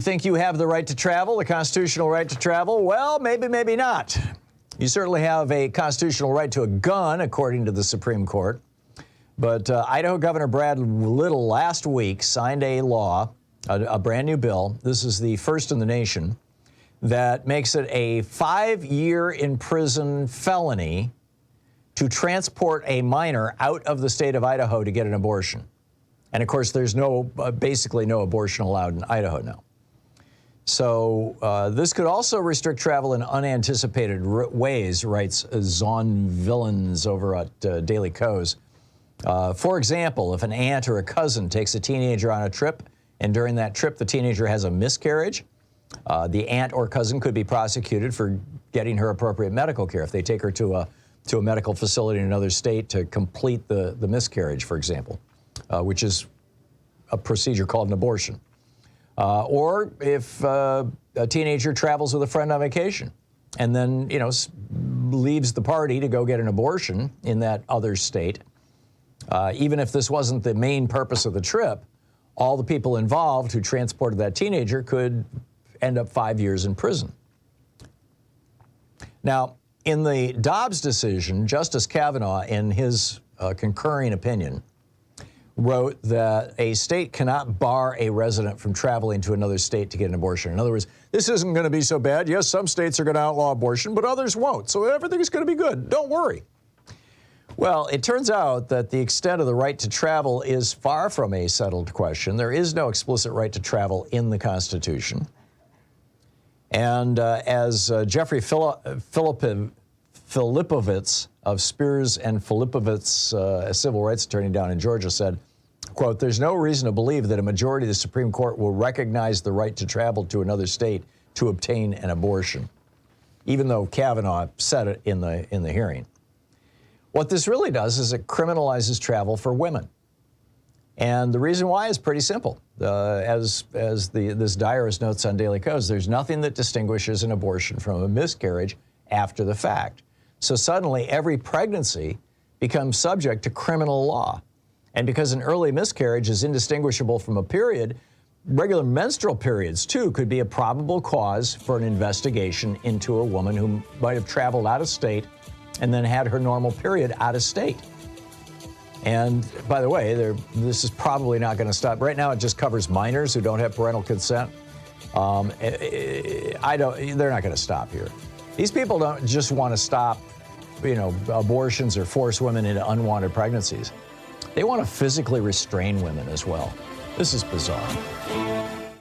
think you have the right to travel, the constitutional right to travel? Well, maybe, maybe not. You certainly have a constitutional right to a gun, according to the Supreme Court. But Idaho Governor Brad Little last week signed a law, a brand new bill. This is the first in the nation that makes it a 5-year in prison felony to transport a minor out of the state of Idaho to get an abortion. And of course, there's basically no abortion allowed in Idaho now. So this could also restrict travel in unanticipated ways, writes Zon Villains over at Daily Kos. For example, if an aunt or a cousin takes a teenager on a trip, and during that trip the teenager has a miscarriage, the aunt or cousin could be prosecuted for getting her appropriate medical care if they take her to a medical facility in another state to complete the miscarriage, for example, which is a procedure called an abortion. Or if a teenager travels with a friend on vacation and then, leaves the party to go get an abortion in that other state, even if this wasn't the main purpose of the trip, all the people involved who transported that teenager could end up 5 years in prison. Now, in the Dobbs decision, Justice Kavanaugh, in his concurring opinion, wrote that a state cannot bar a resident from traveling to another state to get an abortion. In other words, this isn't going to be so bad. Yes, some states are going to outlaw abortion, but others won't. So everything is going to be good. Don't worry. Well, it turns out that the extent of the right to travel is far from a settled question. There is no explicit right to travel in the Constitution. And as Jeffrey Filipovitz of Spears and Filipovitz, a civil rights attorney down in Georgia, said, quote, "There's no reason to believe that a majority of the Supreme Court will recognize the right to travel to another state to obtain an abortion," even though Kavanaugh said it in the hearing. What this really does is it criminalizes travel for women. And the reason why is pretty simple. As this diarist notes on Daily Kos, there's nothing that distinguishes an abortion from a miscarriage after the fact. So suddenly every pregnancy becomes subject to criminal law. And because an early miscarriage is indistinguishable from a period, regular menstrual periods, too, could be a probable cause for an investigation into a woman who might have traveled out of state and then had her normal period out of state. And by the way, this is probably not going to stop. Right now, it just covers minors who don't have parental consent. They're not going to stop here. These people don't just want to stop, abortions or force women into unwanted pregnancies. They want to physically restrain women as well. This is bizarre.